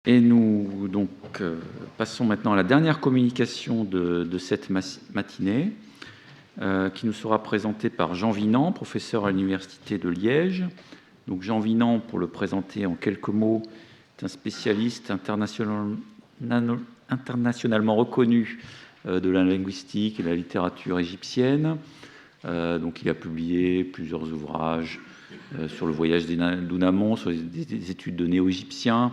Et nous passons maintenant à la dernière communication de cette matinée, qui nous sera présentée par Jean Vinant, professeur à l'Université de Liège. Donc Jean Vinant, pour le présenter en quelques mots, est un spécialiste internationalement reconnu de la linguistique et de la littérature égyptienne. Donc il a publié plusieurs ouvrages sur le voyage d'Ounamon, sur des études de néo-égyptiens,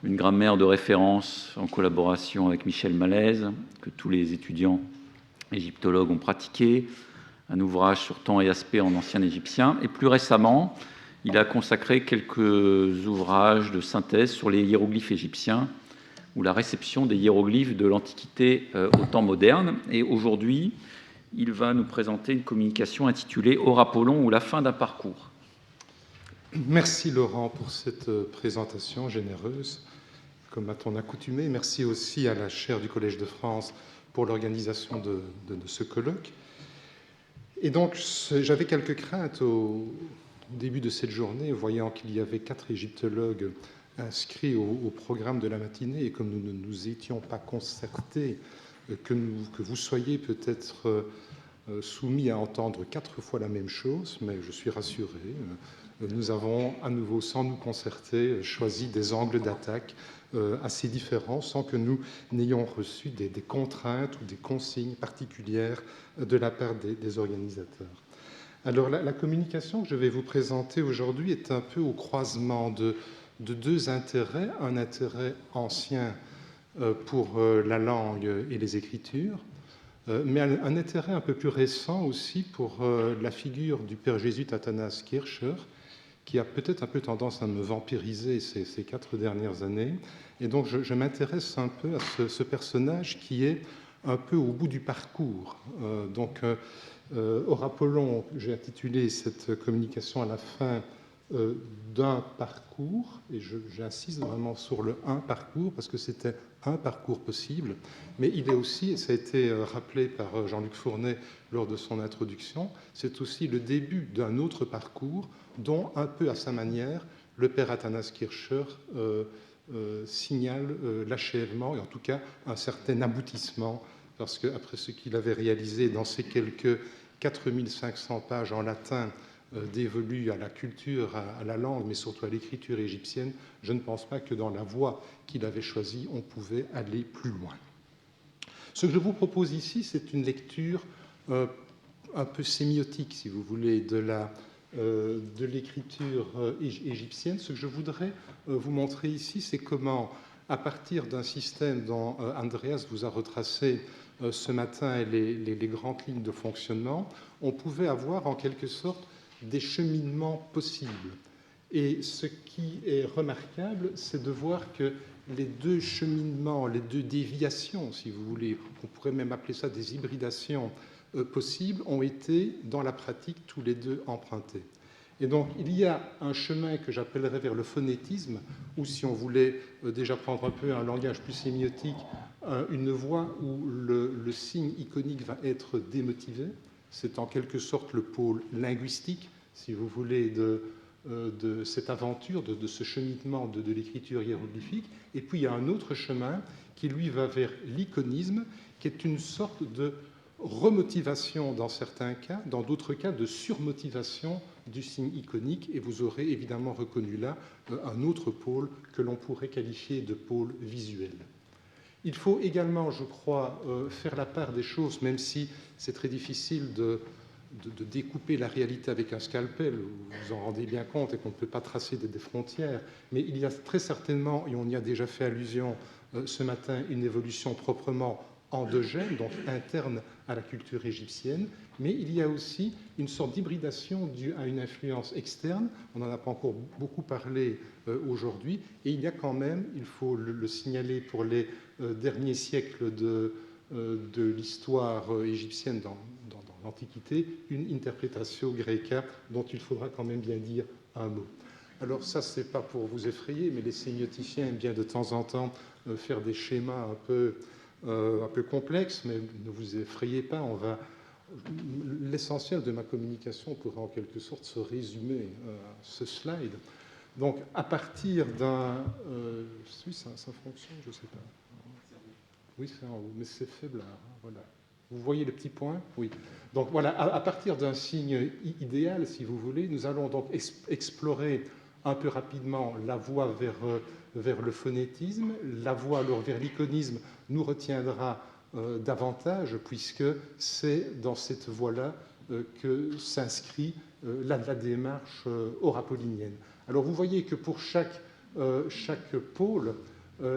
une grammaire de référence en collaboration avec Michel Malaise, que tous les étudiants égyptologues ont pratiqué, un ouvrage sur temps et aspect en ancien égyptien, et plus récemment, il a consacré quelques ouvrages de synthèse sur les hiéroglyphes égyptiens ou la réception des hiéroglyphes de l'Antiquité au temps moderne. Et aujourd'hui, il va nous présenter une communication intitulée « Or Apollon ou la fin d'un parcours ». Merci Laurent pour cette présentation généreuse, comme à ton accoutumé. Merci aussi à la chaire du Collège de France pour l'organisation de ce colloque. Et donc, j'avais quelques craintes au début de cette journée, voyant qu'il y avait 4 égyptologues inscrits au programme de la matinée, et comme nous ne nous étions pas concertés, que vous soyez peut-être soumis à entendre 4 fois la même chose, mais je suis rassuré. Nous avons à nouveau, sans nous concerter, choisi des angles d'attaque assez différents, sans que nous n'ayons reçu des contraintes ou des consignes particulières de la part des organisateurs. Alors, la communication que je vais vous présenter aujourd'hui est un peu au croisement de 2 intérêts. Un intérêt ancien pour la langue et les écritures, mais un intérêt un peu plus récent aussi pour la figure du père jésuite Athanas Kircher, qui a peut-être un peu tendance à me vampiriser ces 4 dernières années. Et donc, je m'intéresse un peu à ce personnage qui est un peu au bout du parcours. Or Apollon, j'ai intitulé cette communication à la fin d'un parcours, et j'insiste vraiment sur le un parcours, parce que c'était un parcours possible, mais il est aussi, et ça a été rappelé par Jean-Luc Fournet lors de son introduction, c'est aussi le début d'un autre parcours dont, un peu à sa manière, le père Athanas Kircher signale l'achèvement, et en tout cas un certain aboutissement, parce qu'après ce qu'il avait réalisé dans ces quelques 4500 pages en latin dévolues à la culture, à la langue, mais surtout à l'écriture égyptienne, je ne pense pas que dans la voie qu'il avait choisie, on pouvait aller plus loin. Ce que je vous propose ici, c'est une lecture un peu sémiotique, si vous voulez, de l'écriture égyptienne. Ce que je voudrais vous montrer ici, c'est comment, à partir d'un système dont Andreas vous a retracé ce matin les grandes lignes de fonctionnement, on pouvait avoir en quelque sorte des cheminements possibles. Et ce qui est remarquable, c'est de voir que les 2 cheminements, les 2 déviations, si vous voulez, on pourrait même appeler ça des hybridations possibles, ont été, dans la pratique, tous les 2 empruntés. Et donc, il y a un chemin que j'appellerais vers le phonétisme, ou si on voulait déjà prendre un peu un langage plus sémiotique, une voie où le signe iconique va être démotivé. C'est en quelque sorte le pôle linguistique, si vous voulez, de cette aventure, de ce cheminement de l'écriture hiéroglyphique. Et puis, il y a un autre chemin qui, lui, va vers l'iconisme, qui est une sorte de remotivation dans certains cas, dans d'autres cas de surmotivation du signe iconique, et vous aurez évidemment reconnu là un autre pôle que l'on pourrait qualifier de pôle visuel. Il faut également, je crois, faire la part des choses, même si c'est très difficile de découper la réalité avec un scalpel, vous vous en rendez bien compte, et qu'on ne peut pas tracer des frontières, mais il y a très certainement, et on y a déjà fait allusion ce matin, une évolution proprement endogène, donc interne à la culture égyptienne, mais il y a aussi une sorte d'hybridation due à une influence externe. On n'en a pas encore beaucoup parlé aujourd'hui, et il y a quand même, il faut le signaler pour les derniers siècles de l'histoire égyptienne dans l'Antiquité, une interprétatio greca dont il faudra quand même bien dire un mot. Alors ça, ce n'est pas pour vous effrayer, mais les sémioticiens aiment bien de temps en temps faire des schémas un peu complexes, mais ne vous effrayez pas, l'essentiel de ma communication pourrait en quelque sorte se résumer à ce slide. Donc, à partir d'un... oui, ça fonctionne, je ne sais pas. Oui, c'est en haut, mais c'est faible. Voilà. Vous voyez le petit point? Oui. Donc, voilà, à partir d'un signe idéal, si vous voulez, nous allons donc explorer un peu rapidement la voie vers le phonétisme. La voie alors vers l'iconisme nous retiendra davantage, puisque c'est dans cette voie-là que s'inscrit la démarche orapolinienne. Alors vous voyez que pour chaque pôle,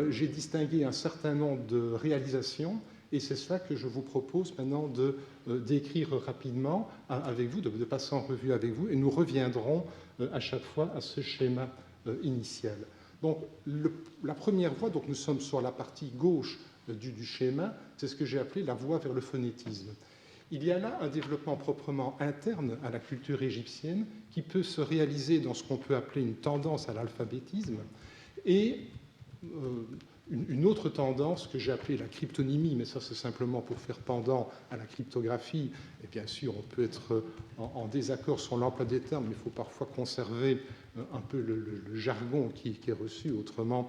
j'ai distingué un certain nombre de réalisations, et c'est cela que je vous propose maintenant de décrire rapidement avec vous, de passer en revue avec vous, et nous reviendrons à chaque fois à ce schéma initial. Donc la première voie, donc nous sommes sur la partie gauche du schéma, c'est ce que j'ai appelé la voie vers le phonétisme. Il y a là un développement proprement interne à la culture égyptienne qui peut se réaliser dans ce qu'on peut appeler une tendance à l'alphabétisme et une autre tendance que j'ai appelée la cryptonymie, mais ça c'est simplement pour faire pendant à la cryptographie. Et bien sûr, on peut être en désaccord sur l'emploi des termes, mais il faut parfois conserver un peu le jargon qui est reçu, autrement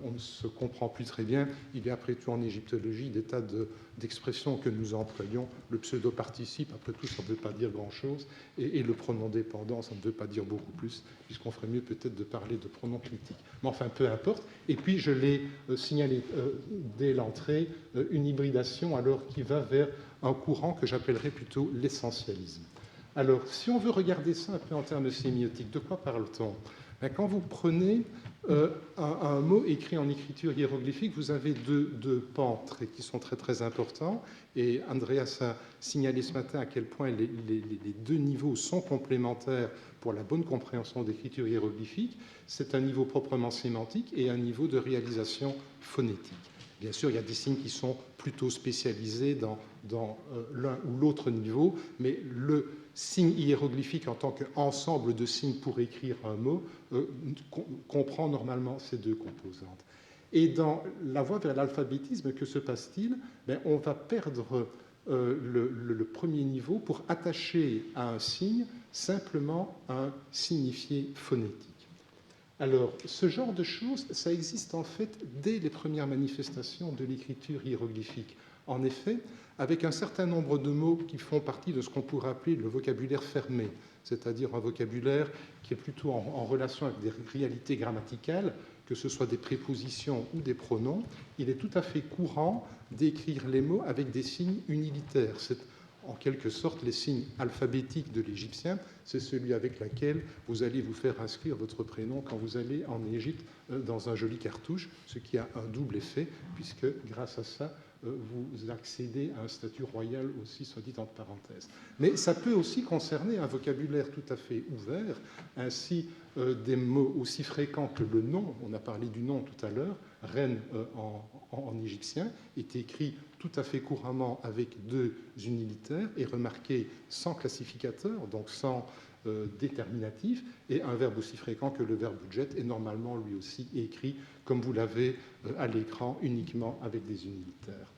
on ne se comprend plus très bien. Il y a après tout en égyptologie des tas d'expressions que nous employons. Le pseudo-participe, après tout, ça ne veut pas dire grand-chose. Et le pronom dépendant, ça ne veut pas dire beaucoup plus, puisqu'on ferait mieux peut-être de parler de pronom critique. Mais enfin, peu importe. Et puis, je l'ai signalé dès l'entrée, une hybridation alors qui va vers un courant que j'appellerais plutôt l'essentialisme. Alors, si on veut regarder ça un peu en termes sémiotiques, de quoi parle-t-on? Quand vous prenez un mot écrit en écriture hiéroglyphique, vous avez deux pans qui sont très très importants. Et Andreas a signalé ce matin à quel point les deux niveaux sont complémentaires pour la bonne compréhension d'écriture hiéroglyphique. C'est un niveau proprement sémantique et un niveau de réalisation phonétique. Bien sûr, il y a des signes qui sont plutôt spécialisés dans l'un ou l'autre niveau, mais le signe hiéroglyphique en tant qu'ensemble de signes pour écrire un mot comprend normalement ces deux composantes. Et dans la voie vers l'alphabétisme, que se passe-t-il? On va perdre le premier niveau pour attacher à un signe simplement un signifié phonétique. Alors, ce genre de choses, ça existe en fait dès les premières manifestations de l'écriture hiéroglyphique. En effet, avec un certain nombre de mots qui font partie de ce qu'on pourrait appeler le vocabulaire fermé, c'est-à-dire un vocabulaire qui est plutôt en relation avec des réalités grammaticales, que ce soit des prépositions ou des pronoms, il est tout à fait courant d'écrire les mots avec des signes unilitaires. C'est en quelque sorte les signes alphabétiques de l'égyptien, c'est celui avec lequel vous allez vous faire inscrire votre prénom quand vous allez en Égypte dans un joli cartouche, ce qui a un double effet, puisque grâce à ça, vous accédez à un statut royal aussi, soit dit entre parenthèses. Mais ça peut aussi concerner un vocabulaire tout à fait ouvert, ainsi des mots aussi fréquents que le nom, on a parlé du nom tout à l'heure, reine en égyptien, est écrit tout à fait couramment avec deux unilitaires et remarqué sans classificateur, donc sans déterminatif, et un verbe aussi fréquent que le verbe jet est normalement lui aussi écrit comme vous l'avez à l'écran uniquement avec des unilitaires.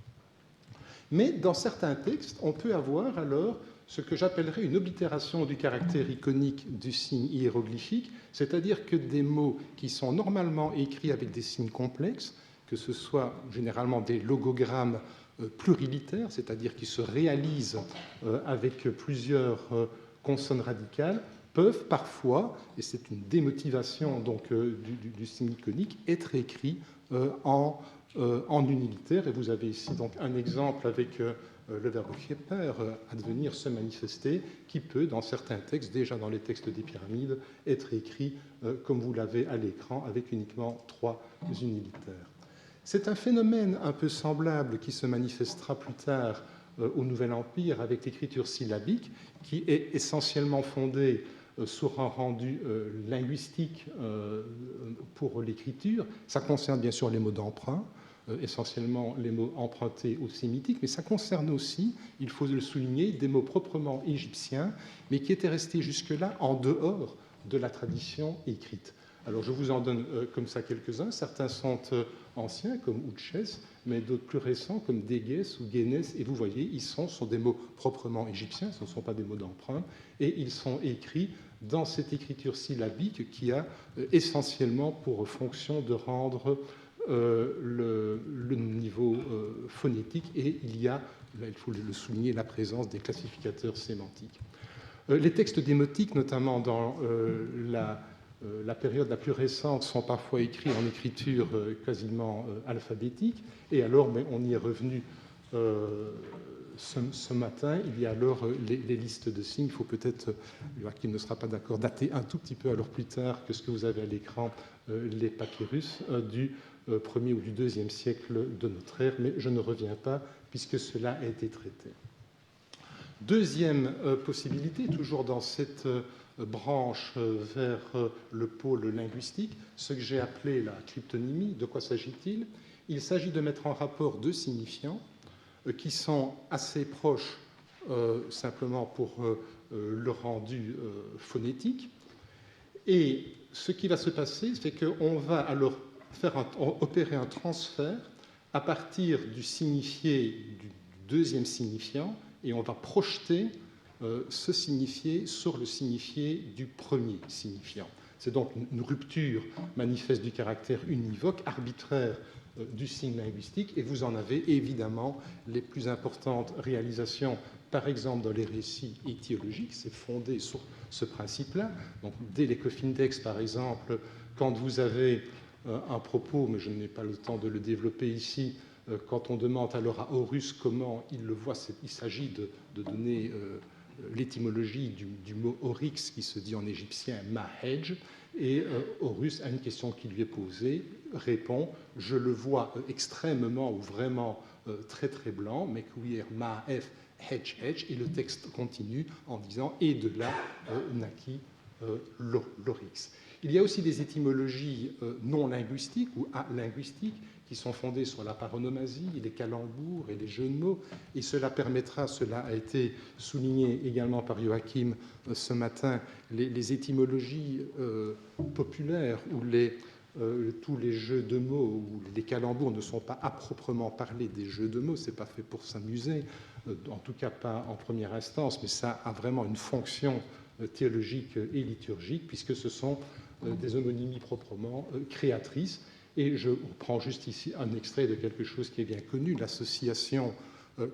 Mais dans certains textes, on peut avoir alors ce que j'appellerais une oblitération du caractère iconique du signe hiéroglyphique, c'est-à-dire que des mots qui sont normalement écrits avec des signes complexes, que ce soit généralement des logogrammes plurilitaires, c'est-à-dire qui se réalisent avec plusieurs consonnes radicales, peuvent parfois, et c'est une démotivation donc, du signe iconique, être écrits en unilitaire. Et vous avez ici donc un exemple avec le verbe kheper, advenir, se manifester, qui peut, dans certains textes, déjà dans les textes des pyramides, être écrit comme vous l'avez à l'écran, avec uniquement 3 unilitaires. C'est un phénomène un peu semblable qui se manifestera plus tard au Nouvel Empire avec l'écriture syllabique, qui est essentiellement fondée sur un rendu linguistique pour l'écriture. Ça concerne bien sûr les mots d'emprunt, essentiellement les mots empruntés au sémitique, mais ça concerne aussi, il faut le souligner, des mots proprement égyptiens, mais qui étaient restés jusque-là en dehors de la tradition écrite. Alors je vous en donne comme ça quelques-uns. Certains sont anciens comme Uches, mais d'autres plus récents comme Deges ou Genes. Et vous voyez, ils sont des mots proprement égyptiens, ce ne sont pas des mots d'emprunt, et ils sont écrits dans cette écriture syllabique qui a essentiellement pour fonction de rendre le niveau phonétique, et il y a, là, il faut le souligner, la présence des classificateurs sémantiques. Les textes démotiques, notamment dans la période la plus récente, sont parfois écrits en écriture quasiment alphabétique, et alors, mais on y est revenu ce matin, il y a alors les listes de signes. Il faut peut-être, Joachim ne sera pas d'accord, dater un tout petit peu alors plus tard que ce que vous avez à l'écran, les papyrus du 1er ou du 2e siècle de notre ère, mais je ne reviens pas puisque cela a été traité. Deuxième possibilité, toujours dans cette branche vers le pôle linguistique, ce que j'ai appelé la cryptonymie. De quoi s'agit-il? Il s'agit de mettre en rapport deux signifiants qui sont assez proches simplement pour le rendu phonétique. Et ce qui va se passer, c'est qu'on va alors opérer un transfert à partir du signifié du deuxième signifiant, et on va projeter ce signifié sur le signifié du premier signifiant. C'est donc une rupture manifeste du caractère univoque, arbitraire du signe linguistique, et vous en avez évidemment les plus importantes réalisations, par exemple dans les récits étiologiques, c'est fondé sur ce principe-là. Donc, dès les Coffindex, par exemple, quand vous avez un propos, mais je n'ai pas le temps de le développer ici, quand on demande alors à Horus comment il le voit, il s'agit de donner l'étymologie du mot oryx qui se dit en égyptien mahej, et Horus a une question qui lui est posée, répond « Je le vois extrêmement ou vraiment très très blanc, mais queer maef hedge hedge », et le texte continue en disant « Et de là naquit l'oryx ». Il y a aussi des étymologies non linguistiques ou alinguistiques qui sont fondées sur la paronomasie, les calembours et les jeux de mots, et cela permettra, cela a été souligné également par Joachim ce matin, les étymologies populaires où tous les jeux de mots ou les calembours ne sont pas à proprement parler des jeux de mots, c'est pas fait pour s'amuser, en tout cas pas en première instance, mais ça a vraiment une fonction théologique et liturgique, puisque ce sont des homonymies proprement créatrices. Et je prends juste ici un extrait de quelque chose qui est bien connu, l'association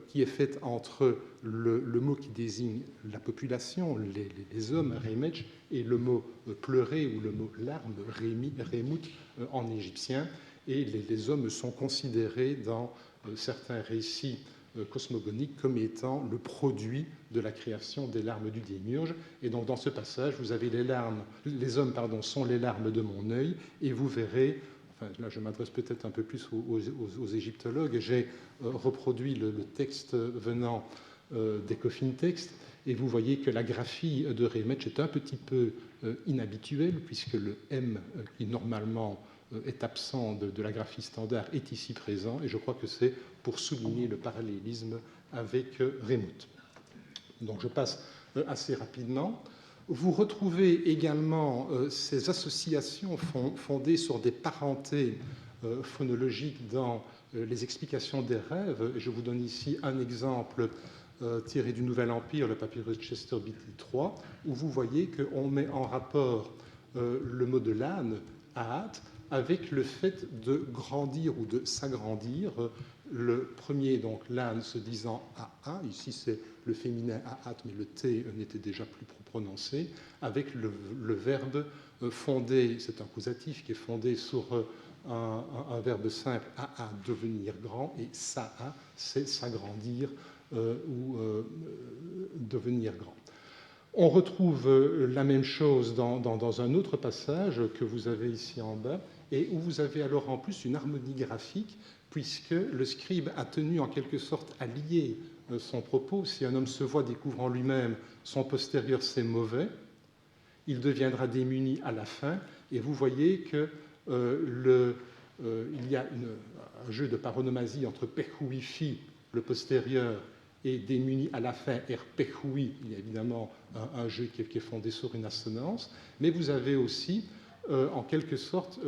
qui est faite entre le mot qui désigne la population, les hommes, remech, et le mot pleurer ou le mot larme, remut en égyptien. Et les hommes sont considérés dans certains récits cosmogoniques comme étant le produit de la création des larmes du démiurge. Et donc dans ce passage, vous avez les hommes sont les larmes de mon œil, et vous verrez, enfin, là je m'adresse peut-être un peu plus aux égyptologues, j'ai reproduit le texte venant des coffin textes, et vous voyez que la graphie de Remetz est un petit peu inhabituelle, puisque le M qui normalement est absent de la graphie standard est ici présent, et je crois que c'est pour souligner le parallélisme avec Remout. Donc je passe assez rapidement. Vous retrouvez également ces associations fondées sur des parentés phonologiques dans les explications des rêves. Et je vous donne ici un exemple tiré du Nouvel Empire, le papyrus Chester BT 3, où vous voyez qu'on met en rapport le mot de l'âne, aat, avec le fait de grandir ou de s'agrandir. Le premier, donc l'âne se disant aa, ici c'est le féminin aat, mais le t n'était déjà plus prononcé, avec le verbe fondé, c'est un causatif qui est fondé sur un verbe simple aa, devenir grand, et saa, c'est s'agrandir ou devenir grand. On retrouve la même chose dans un autre passage que vous avez ici en bas, et où vous avez alors en plus une harmonie graphique, puisque le scribe a tenu en quelque sorte à lier son propos. Si un homme se voit découvrant lui-même son postérieur, c'est mauvais, il deviendra démuni à la fin, et vous voyez que il y a un jeu de paronomasie entre pechuifi, le postérieur, et démuni à la fin, erpehui, il y a évidemment un jeu qui est fondé sur une assonance, mais vous avez aussi en quelque sorte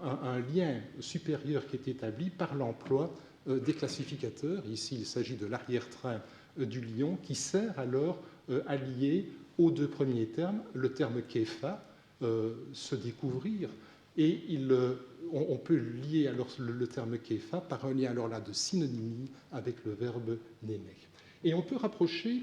un lien supérieur qui est établi par l'emploi des classificateurs. Ici, il s'agit de l'arrière-train du lion qui sert alors à lier aux deux premiers termes le terme kefa, se découvrir, et on peut lier alors le terme kefa par un lien alors là de synonymie avec le verbe némer. Et on peut rapprocher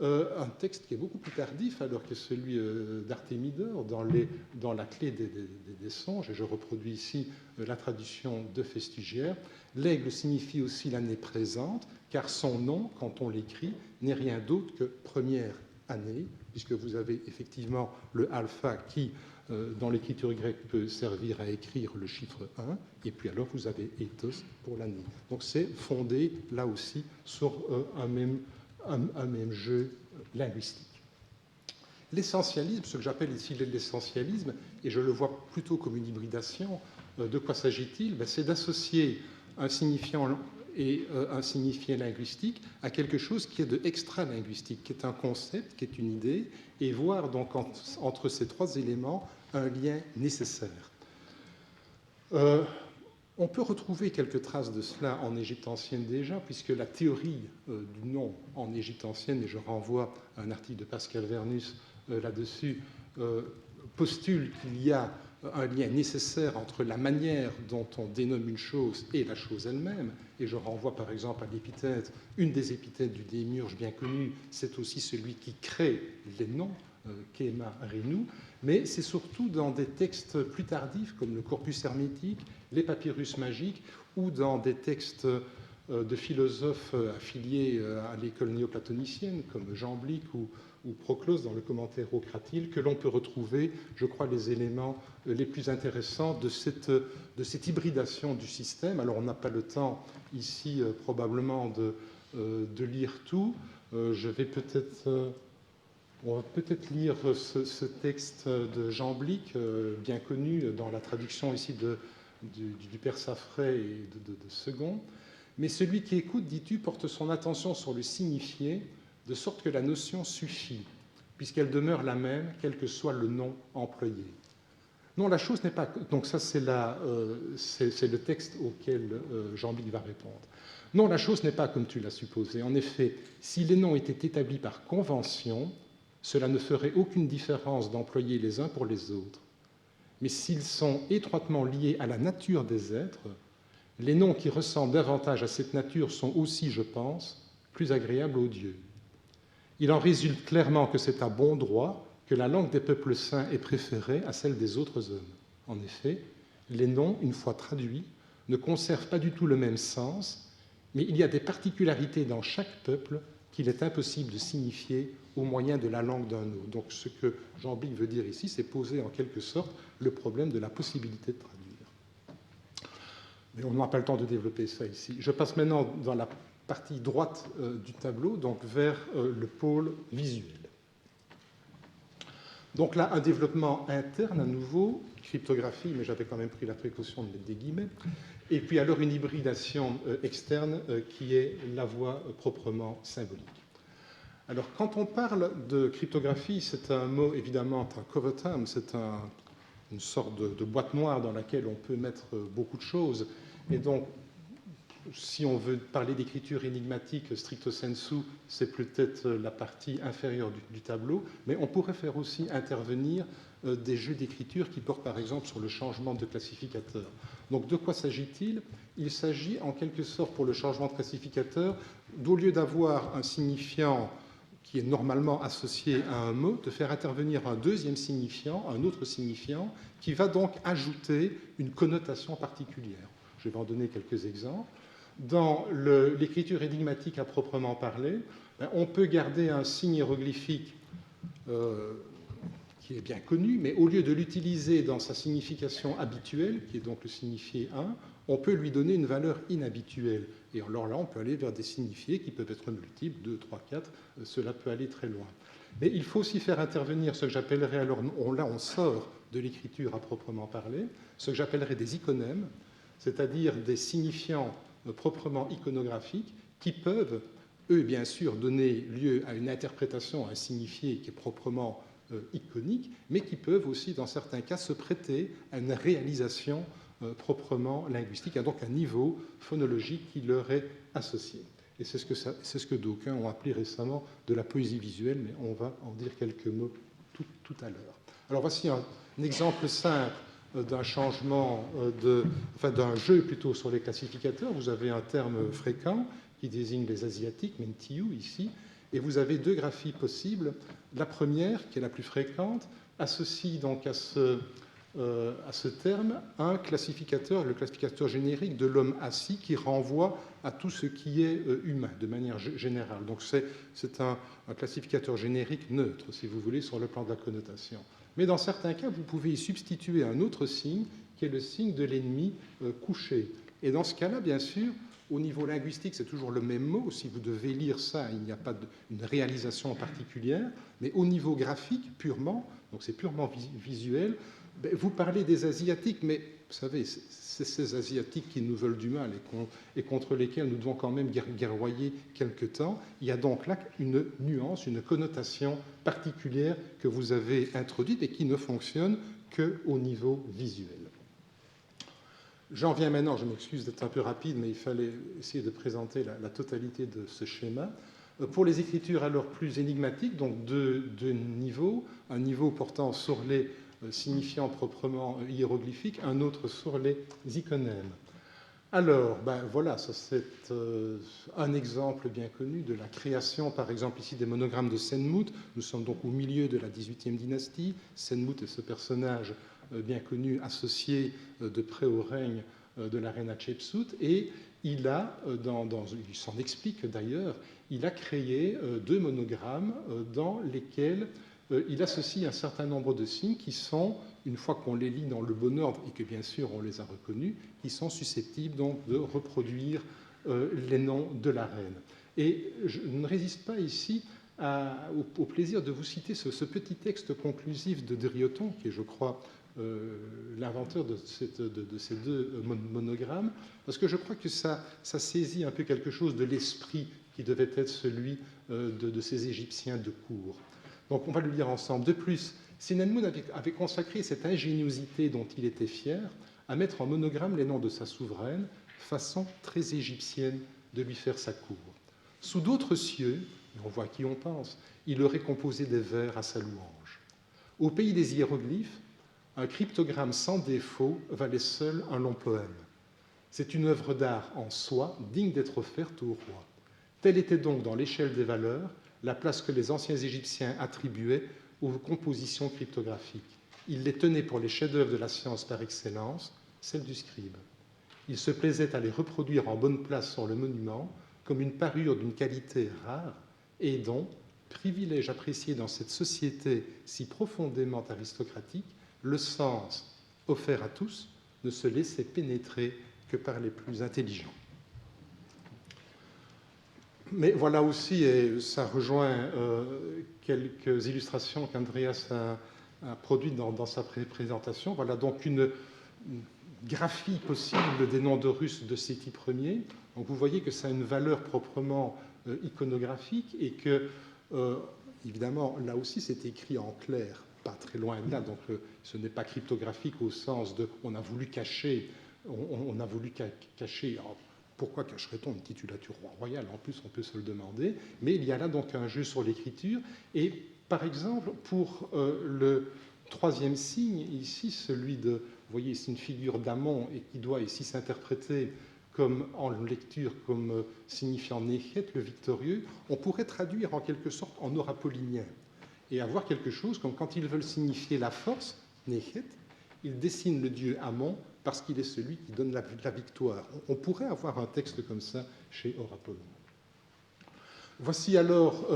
un texte qui est beaucoup plus tardif alors que celui d'Artémidore dans la clé des songes, et je reproduis ici la traduction de Festugère. L'aigle signifie aussi l'année présente, car son nom, quand on l'écrit, n'est rien d'autre que première année, puisque vous avez effectivement le alpha qui, dans l'écriture grecque, peut servir à écrire le chiffre 1, et puis alors vous avez ethos pour l'année. Donc c'est fondé là aussi sur un même jeu linguistique. L'essentialisme, ce que j'appelle ici l'essentialisme, et je le vois plutôt comme une hybridation, de quoi s'agit-il? C'est d'associer un signifiant et un signifié linguistique à quelque chose qui est de extra-linguistique, qui est un concept, qui est une idée, et voir donc entre ces trois éléments un lien nécessaire. On peut retrouver quelques traces de cela en Égypte ancienne déjà, puisque la théorie du nom en Égypte ancienne, et je renvoie à un article de Pascal Vernus là-dessus, postule qu'il y a un lien nécessaire entre la manière dont on dénomme une chose et la chose elle-même. Et je renvoie par exemple à l'épithète, une des épithètes du démiurge bien connue, c'est aussi celui qui crée les noms, Kema Renu, mais c'est surtout dans des textes plus tardifs comme le corpus hermétique, les papyrus magiques, ou dans des textes de philosophes affiliés à l'école néoplatonicienne comme Jamblique ou Proclos dans le commentaire au Cratyle, que l'on peut retrouver, je crois, les éléments les plus intéressants de cette hybridation du système. Alors on n'a pas le temps ici probablement de lire tout. Je vais on va peut-être lire ce texte de Jamblique, bien connu dans la traduction ici du père Saffray et de Second. Mais celui qui écoute, dis-tu, porte son attention sur le signifié, de sorte que la notion suffit, puisqu'elle demeure la même, quel que soit le nom employé. Non, la chose n'est pas... Donc ça, c'est le texte auquel Jamblique va répondre. Non, la chose n'est pas comme tu l'as supposé. En effet, si les noms étaient établis par convention, cela ne ferait aucune différence d'employer les uns pour les autres. Mais s'ils sont étroitement liés à la nature des êtres, les noms qui ressemblent davantage à cette nature sont aussi, je pense, plus agréables aux dieux. Il en résulte clairement que c'est à bon droit que la langue des peuples saints est préférée à celle des autres hommes. En effet, les noms, une fois traduits, ne conservent pas du tout le même sens, mais il y a des particularités dans chaque peuple qu'il est impossible de signifier au moyen de la langue d'un autre. Donc ce que Jamblique veut dire ici, c'est poser en quelque sorte le problème de la possibilité de traduire. Mais on n'a pas le temps de développer ça ici. Je passe maintenant dans la partie droite du tableau, donc vers le pôle visuel. Donc là, un développement interne à nouveau, cryptographie, mais j'avais quand même pris la précaution de mettre des guillemets, et puis alors une hybridation externe qui est la voie proprement symbolique. Alors quand on parle de cryptographie, c'est un mot évidemment un cover term, c'est une sorte de boîte noire dans laquelle on peut mettre beaucoup de choses, et donc si on veut parler d'écriture énigmatique stricto sensu, c'est peut-être la partie inférieure du tableau, mais on pourrait faire aussi intervenir des jeux d'écriture qui portent par exemple sur le changement de classificateur. Donc de quoi s'agit-il? Il s'agit en quelque sorte pour le changement de classificateur, d'au lieu d'avoir un signifiant qui est normalement associé à un mot, de faire intervenir un deuxième signifiant, un autre signifiant, qui va donc ajouter une connotation particulière. Je vais en donner quelques exemples. Dans l'écriture énigmatique à proprement parler, on peut garder un signe hiéroglyphique qui est bien connu, mais au lieu de l'utiliser dans sa signification habituelle, qui est donc le signifié 1, on peut lui donner une valeur inhabituelle. Et alors là, on peut aller vers des signifiés qui peuvent être multiples, 2, 3, 4, cela peut aller très loin. Mais il faut aussi faire intervenir ce que j'appellerais, alors là on sort de l'écriture à proprement parler, ce que j'appellerais des iconèmes, c'est-à-dire des signifiants proprement iconographiques qui peuvent, eux, bien sûr, donner lieu à une interprétation, à un signifié qui est proprement iconiques, mais qui peuvent aussi, dans certains cas, se prêter à une réalisation proprement linguistique, a donc un niveau phonologique qui leur est associé. Et c'est ce que d'aucuns ont appelé récemment de la poésie visuelle, mais on va en dire quelques mots tout à l'heure. Alors voici un exemple simple d'un changement, d'un jeu plutôt sur les classificateurs. Vous avez un terme fréquent qui désigne les asiatiques, Mentiu ici, et vous avez deux graphies possibles. La première, qui est la plus fréquente, associe donc à ce terme un classificateur, le classificateur générique de l'homme assis, qui renvoie à tout ce qui est humain, de manière générale. Donc c'est un classificateur générique neutre, si vous voulez, sur le plan de la connotation. Mais dans certains cas, vous pouvez y substituer un autre signe, qui est le signe de l'ennemi couché. Et dans ce cas-là, bien sûr, au niveau linguistique, c'est toujours le même mot. Si vous devez lire ça, il n'y a pas une réalisation particulière. Mais au niveau graphique, purement, donc c'est purement visuel, vous parlez des Asiatiques, mais vous savez, c'est ces Asiatiques qui nous veulent du mal et contre lesquels nous devons quand même guerroyer quelque temps. Il y a donc là une nuance, une connotation particulière que vous avez introduite et qui ne fonctionne qu'au niveau visuel. J'en viens maintenant, je m'excuse d'être un peu rapide, mais il fallait essayer de présenter la totalité de ce schéma. Pour les écritures alors plus énigmatiques, donc deux niveaux, un niveau portant sur les signifiant proprement hiéroglyphique, un autre sur les iconèmes. Alors, voilà, ça c'est un exemple bien connu de la création, par exemple ici, des monogrammes de Senmut. Nous sommes donc au milieu de la XVIIIe dynastie. Senmut est ce personnage bien connu, associé de près au règne de la reine Hatshepsut, et il s'en explique d'ailleurs, il a créé deux monogrammes dans lesquels il associe un certain nombre de signes qui sont, une fois qu'on les lit dans le bon ordre et que bien sûr on les a reconnus, qui sont susceptibles donc de reproduire les noms de la reine. Et je ne résiste pas ici au plaisir de vous citer ce petit texte conclusif de Drioton, qui est, je crois, l'inventeur de ces deux monogrammes, parce que je crois que ça saisit un peu quelque chose de l'esprit qui devait être celui de ces Égyptiens de cour. Donc on va le lire ensemble. De plus, Sinanmun avait consacré cette ingéniosité dont il était fier à mettre en monogramme les noms de sa souveraine, façon très égyptienne de lui faire sa cour. Sous d'autres cieux, on voit à qui on pense, il aurait composé des vers à sa louange. Au pays des hiéroglyphes, un cryptogramme sans défaut valait seul un long poème. C'est une œuvre d'art en soi, digne d'être offerte au roi. Telle était donc, dans l'échelle des valeurs, la place que les anciens Égyptiens attribuaient aux compositions cryptographiques. Ils les tenaient pour les chefs-d'œuvre de la science par excellence, celle du scribe. Ils se plaisaient à les reproduire en bonne place sur le monument, comme une parure d'une qualité rare, et dont, privilège apprécié dans cette société si profondément aristocratique, le sens offert à tous ne se laissait pénétrer que par les plus intelligents. Mais voilà aussi, et ça rejoint quelques illustrations qu'Andreas a produites dans sa présentation, voilà donc une graphie possible des noms de Russes de Séti Ier. Donc vous voyez que ça a une valeur proprement iconographique et que, évidemment, là aussi c'est écrit en clair, pas très loin de là, donc ce n'est pas cryptographique au sens de on a voulu cacher, alors, pourquoi cacherait-on une titulature royale? En plus, on peut se le demander. Mais il y a là donc un jeu sur l'écriture. Et par exemple, pour le troisième signe, ici, celui de, vous voyez, c'est une figure d'Amon et qui doit ici s'interpréter comme en lecture comme signifiant Néchet, le victorieux, on pourrait traduire en quelque sorte en orapolinien et avoir quelque chose comme quand ils veulent signifier la force, Néchet, ils dessinent le dieu Amon parce qu'il est celui qui donne la victoire. On pourrait avoir un texte comme ça chez Orapollon. Voici alors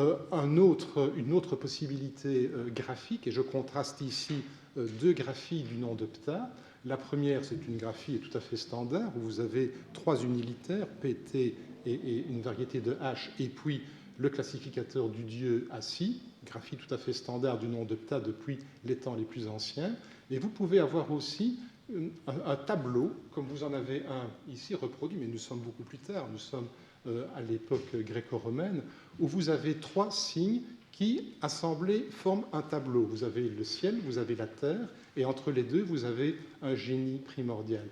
une autre possibilité graphique, et je contraste ici deux graphies du nom de Ptah. La première, c'est une graphie tout à fait standard, où vous avez trois unilitaires, PT et une variété de H, et puis le classificateur du dieu assis, graphie tout à fait standard du nom de Ptah depuis les temps les plus anciens. Et vous pouvez avoir aussi un tableau, comme vous en avez un ici reproduit, mais nous sommes beaucoup plus tard, nous sommes à l'époque gréco-romaine, où vous avez trois signes qui, assemblés, forment un tableau. Vous avez le ciel, vous avez la terre, et entre les deux, vous avez un génie primordial.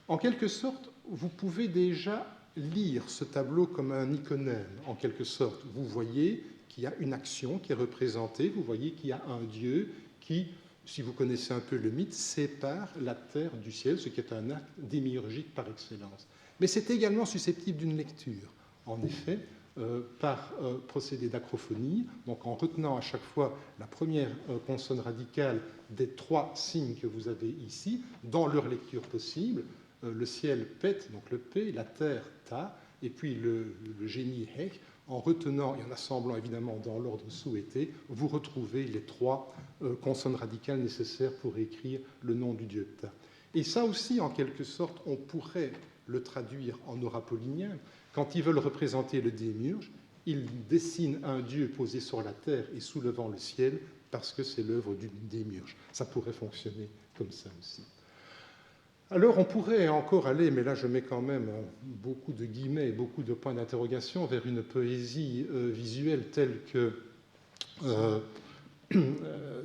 En quelque sorte, vous pouvez déjà lire ce tableau comme un iconème, en quelque sorte. Vous voyez qu'il y a une action qui est représentée, vous voyez qu'il y a un dieu qui, si vous connaissez un peu le mythe, sépare la terre du ciel, ce qui est un acte démiurgique par excellence. Mais c'est également susceptible d'une lecture. En effet, par procédé d'acrophonie, donc en retenant à chaque fois la première consonne radicale des trois signes que vous avez ici, dans leur lecture possible, le ciel pète, donc le P, la terre ta, et puis le génie hek, en retenant et en assemblant évidemment dans l'ordre souhaité, vous retrouvez les trois consonnes radicales nécessaires pour écrire le nom du dieu ta. Et ça aussi, en quelque sorte, on pourrait le traduire en aurapolinien. Quand ils veulent représenter le démiurge, ils dessinent un dieu posé sur la terre et soulevant le ciel parce que c'est l'œuvre du démiurge. Ça pourrait fonctionner comme ça aussi. Alors on pourrait encore aller, mais là je mets quand même beaucoup de guillemets et beaucoup de points d'interrogation, vers une poésie visuelle telle que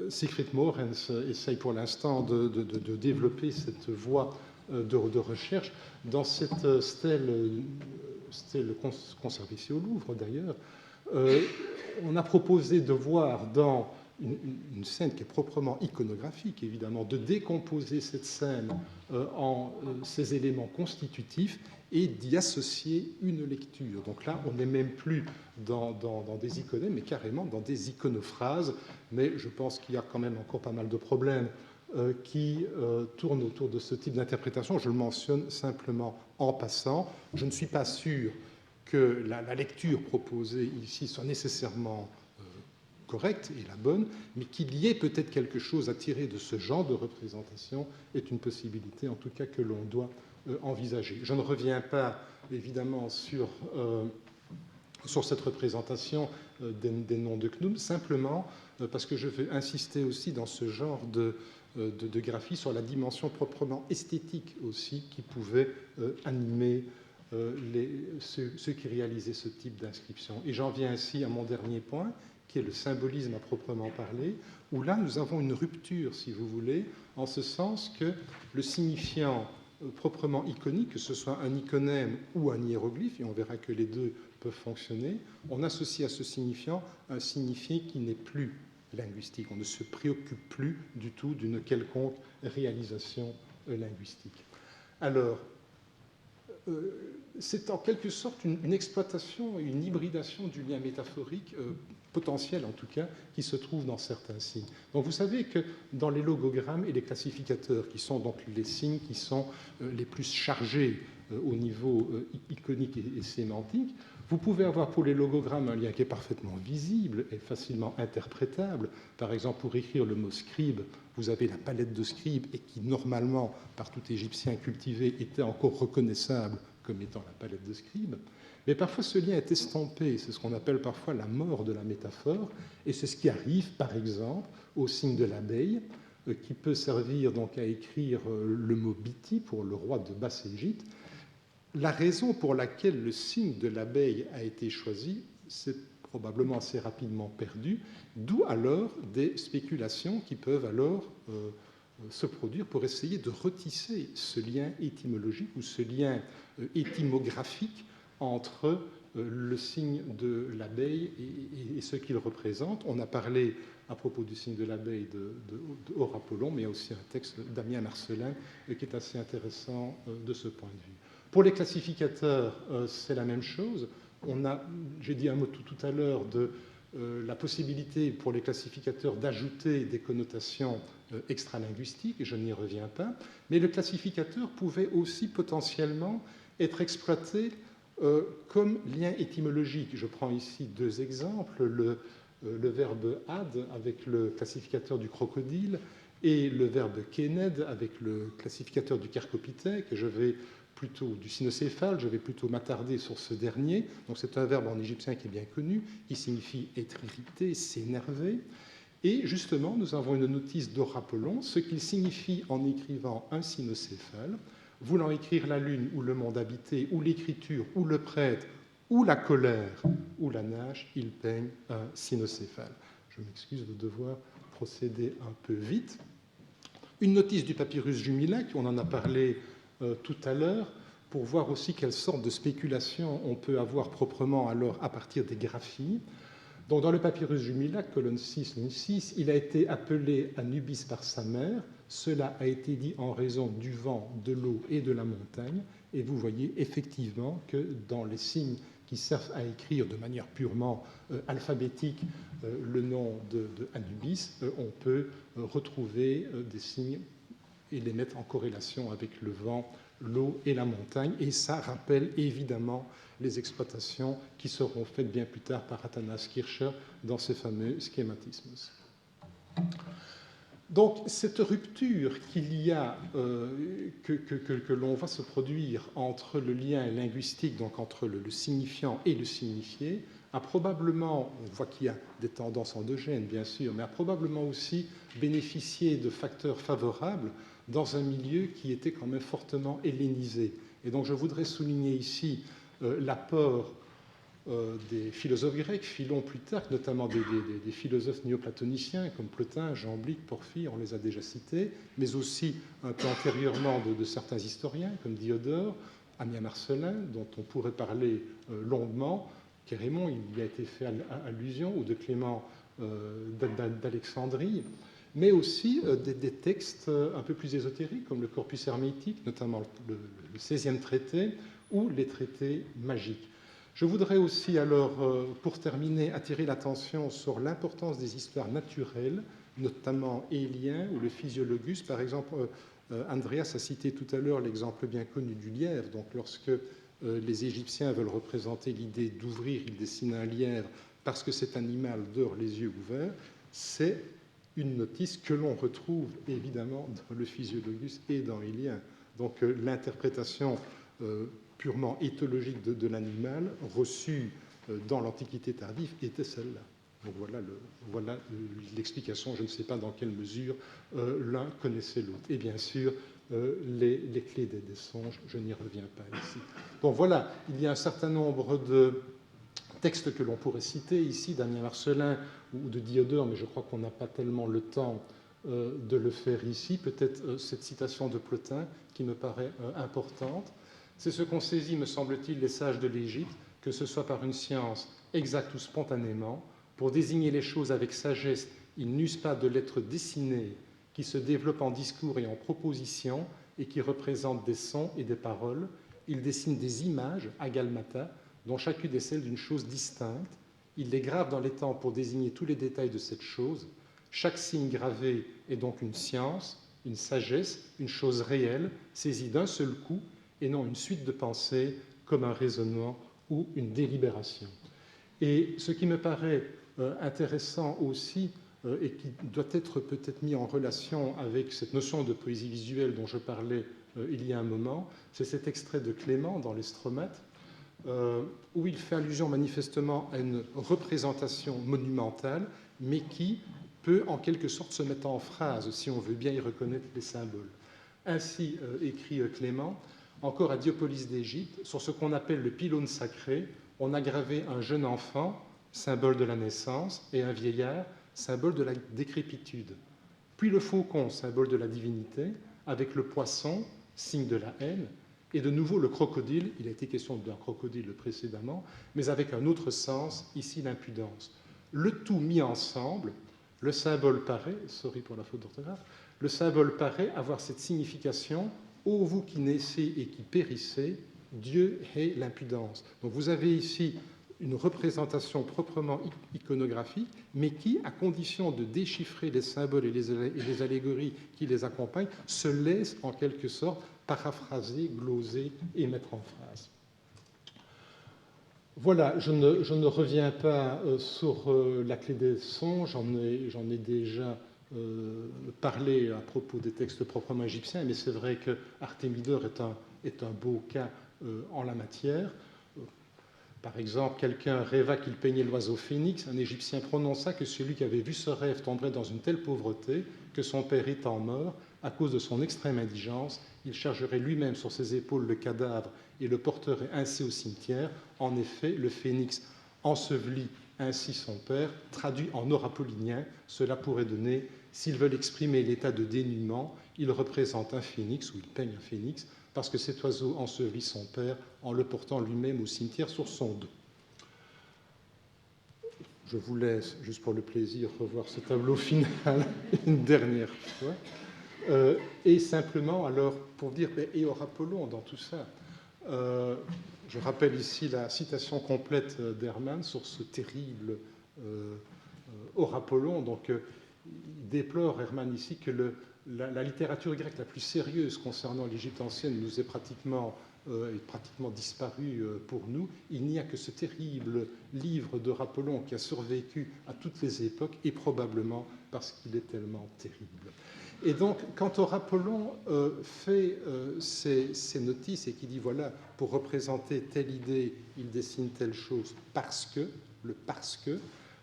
Siegfried Moorens essaye pour l'instant de développer cette voie de recherche. Dans cette stèle conservée ici au Louvre d'ailleurs, on a proposé de voir dans une scène qui est proprement iconographique, évidemment, de décomposer cette scène en ses éléments constitutifs et d'y associer une lecture. Donc là, on n'est même plus dans des iconèmes, mais carrément dans des iconophrases. Mais je pense qu'il y a quand même encore pas mal de problèmes qui tournent autour de ce type d'interprétation. Je le mentionne simplement en passant. Je ne suis pas sûr que la lecture proposée ici soit nécessairement correcte et la bonne, mais qu'il y ait peut-être quelque chose à tirer de ce genre de représentation est une possibilité, en tout cas, que l'on doit envisager. Je ne reviens pas, évidemment, sur cette représentation des noms de Khnum, simplement parce que je veux insister aussi dans ce genre de graphie sur la dimension proprement esthétique aussi qui pouvait animer ceux qui réalisaient ce type d'inscription. Et j'en viens ainsi à mon dernier point, qui est le symbolisme à proprement parler, où là nous avons une rupture, si vous voulez, en ce sens que le signifiant proprement iconique, que ce soit un iconème ou un hiéroglyphe, et on verra que les deux peuvent fonctionner, on associe à ce signifiant un signifié qui n'est plus linguistique. On ne se préoccupe plus du tout d'une quelconque réalisation linguistique. Alors, c'est en quelque sorte une exploitation, une hybridation du lien métaphorique potentiel en tout cas, qui se trouve dans certains signes. Donc vous savez que dans les logogrammes et les classificateurs, qui sont donc les signes qui sont les plus chargés au niveau iconique et sémantique, vous pouvez avoir pour les logogrammes un lien qui est parfaitement visible et facilement interprétable. Par exemple, pour écrire le mot scribe, vous avez la palette de scribe et qui, normalement, par tout Égyptien cultivé, était encore reconnaissable comme étant la palette de scribe. Mais parfois, ce lien est estompé. C'est ce qu'on appelle parfois la mort de la métaphore. Et c'est ce qui arrive, par exemple, au signe de l'abeille, qui peut servir donc à écrire le mot Biti pour le roi de Basse-Égypte. La raison pour laquelle le signe de l'abeille a été choisi, c'est probablement assez rapidement perdu, d'où alors des spéculations qui peuvent alors se produire pour essayer de retisser ce lien étymologique ou ce lien étymographique entre le signe de l'abeille et ce qu'il représente. On a parlé à propos du signe de l'abeille de Aurapollon, mais il y a aussi un texte d'Amien Marcelin qui est assez intéressant de ce point de vue. Pour les classificateurs, c'est la même chose. J'ai dit un mot tout à l'heure de la possibilité pour les classificateurs d'ajouter des connotations extralinguistiques, et je n'y reviens pas, mais le classificateur pouvait aussi potentiellement être exploité comme lien étymologique. Je prends ici deux exemples, le verbe ad avec le classificateur du crocodile et le verbe kened avec le classificateur du carcopithèque. Je vais plutôt du cynocéphale, je vais plutôt m'attarder sur ce dernier. Donc c'est un verbe en égyptien qui est bien connu, qui signifie être irrité, s'énerver. Et justement, nous avons une notice d'Aurapollon, ce qu'il signifie en écrivant un cynocéphale, voulant écrire la lune ou le monde habité, ou l'écriture, ou le prêtre, ou la colère, ou la nage, il peigne un cynocéphale. Je m'excuse de devoir procéder un peu vite. Une notice du papyrus Jumilac, on en a parlé tout à l'heure, pour voir aussi quelle sorte de spéculation on peut avoir proprement alors à partir des graphies. Donc, dans le papyrus Jumilac, colonne 6, ligne 6, il a été appelé Anubis par sa mère. Cela a été dit en raison du vent, de l'eau et de la montagne. Et vous voyez effectivement que dans les signes qui servent à écrire de manière purement alphabétique le nom de Anubis, on peut retrouver des signes et les mettre en corrélation avec le vent, l'eau et la montagne. Et ça rappelle évidemment les exploitations qui seront faites bien plus tard par Athanas Kircher dans ses fameux schématismes. Donc, cette rupture qu'il y a, que l'on va se produire entre le lien linguistique, donc entre le signifiant et le signifié, a probablement, on voit qu'il y a des tendances endogènes, bien sûr, mais a probablement aussi bénéficié de facteurs favorables dans un milieu qui était quand même fortement hellénisé. Et donc, je voudrais souligner ici l'apport des philosophes grecs, Philon, Plutarque, notamment des philosophes néoplatoniciens comme Plotin, Jamblique, Porphyre, on les a déjà cités, mais aussi un peu antérieurement de certains historiens comme Diodore, Ammien Marcellin, dont on pourrait parler longuement, Chérémon, il y a été fait allusion, ou de Clément d'Alexandrie, mais aussi des textes un peu plus ésotériques comme le Corpus hermétique, notamment le 16e traité, ou les traités magiques. Je voudrais aussi, alors, pour terminer, attirer l'attention sur l'importance des histoires naturelles, notamment Élien ou le Physiologus. Par exemple, Andreas a cité tout à l'heure l'exemple bien connu du lièvre. Donc, lorsque les Égyptiens veulent représenter l'idée d'ouvrir, ils dessinent un lièvre parce que cet animal dort les yeux ouverts. C'est une notice que l'on retrouve évidemment dans le Physiologus et dans Élien. Donc, l'interprétation purement éthologique de l'animal reçue dans l'Antiquité tardive était celle-là. Donc voilà l'explication. Je ne sais pas dans quelle mesure l'un connaissait l'autre. Et bien sûr, les clés des songes, je n'y reviens pas ici. Donc voilà, il y a un certain nombre de textes que l'on pourrait citer ici, d'Ammien Marcellin ou de Diodore, mais je crois qu'on n'a pas tellement le temps de le faire ici. Peut-être cette citation de Plotin qui me paraît importante. C'est ce qu'ont saisi, me semble-t-il, les sages de l'Égypte, que ce soit par une science exacte ou spontanément. Pour désigner les choses avec sagesse, ils n'usent pas de lettres dessinées qui se développent en discours et en propositions et qui représentent des sons et des paroles. Ils dessinent des images, agalmata, dont chacune est celle d'une chose distincte. Ils les gravent dans les temps pour désigner tous les détails de cette chose. Chaque signe gravé est donc une science, une sagesse, une chose réelle, saisie d'un seul coup, et non une suite de pensées comme un raisonnement ou une délibération. Et ce qui me paraît intéressant aussi, et qui doit être peut-être mis en relation avec cette notion de poésie visuelle dont je parlais il y a un moment, c'est cet extrait de Clément dans les Stromates, où il fait allusion manifestement à une représentation monumentale, mais qui peut en quelque sorte se mettre en phrase, si on veut bien y reconnaître les symboles. Ainsi écrit Clément: encore à Diopolis d'Égypte, sur ce qu'on appelle le pylône sacré, on a gravé un jeune enfant, symbole de la naissance, et un vieillard, symbole de la décrépitude. Puis le faucon, symbole de la divinité, avec le poisson, signe de la haine, et de nouveau le crocodile, il a été question d'un crocodile précédemment, mais avec un autre sens, ici l'impudence. Le tout mis ensemble, le symbole paraît, sorry pour la faute d'orthographe, le symbole paraît avoir cette signification: ô vous qui naissez et qui périssez, Dieu hait l'impudence. Donc vous avez ici une représentation proprement iconographique, mais qui, à condition de déchiffrer les symboles et les allégories qui les accompagnent, se laisse en quelque sorte paraphraser, gloser et mettre en phrase. Voilà, je ne reviens pas sur la clé des sons, j'en ai déjà parlé à propos des textes proprement égyptiens, mais c'est vrai que Artémidore est un beau cas en la matière. Par exemple, quelqu'un rêva qu'il peignait l'oiseau phénix. Un Égyptien prononça que celui qui avait vu ce rêve tomberait dans une telle pauvreté que son père étant mort, à cause de son extrême indigence, il chargerait lui-même sur ses épaules le cadavre et le porterait ainsi au cimetière. En effet, le phénix ensevelit ainsi son père, traduit en orapolinien, cela pourrait donner, s'ils veulent exprimer l'état de dénuement, il représente un phénix, ou il peigne un phénix, parce que cet oiseau ensevelit son père en le portant lui-même au cimetière sur son dos. Je vous laisse, juste pour le plaisir, revoir ce tableau final une dernière fois. Et simplement, alors, pour dire, et Aurapollon dans tout ça, je rappelle ici la citation complète d'Hermann sur ce terrible Aurapollon. Donc, il déplore, Hermann, ici, que la littérature grecque la plus sérieuse concernant l'Égypte ancienne nous est pratiquement disparue pour nous. Il n'y a que ce terrible livre d'Aurapollon qui a survécu à toutes les époques, et probablement parce qu'il est tellement terrible. Et donc, quand Aurapollon fait ces notices et qui dit, voilà, pour représenter telle idée, il dessine telle chose parce que, le parce que,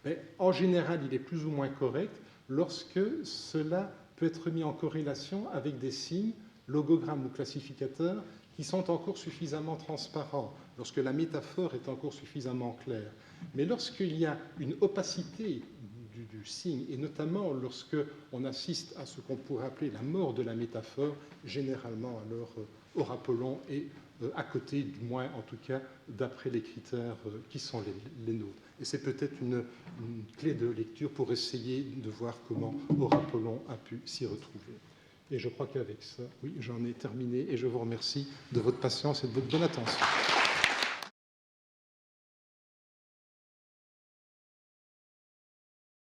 mais en général, il est plus ou moins correct lorsque cela peut être mis en corrélation avec des signes, logogrammes ou classificateurs, qui sont encore suffisamment transparents, lorsque la métaphore est encore suffisamment claire. Mais lorsqu'il y a une opacité du signe, et notamment lorsque on assiste à ce qu'on pourrait appeler la mort de la métaphore, généralement alors Aurapollon est à côté, du moins en tout cas d'après les critères qui sont les nôtres. Et c'est peut-être une clé de lecture pour essayer de voir comment Aurapollon a pu s'y retrouver. Et je crois qu'avec ça, oui, j'en ai terminé, et je vous remercie de votre patience et de votre bonne attention.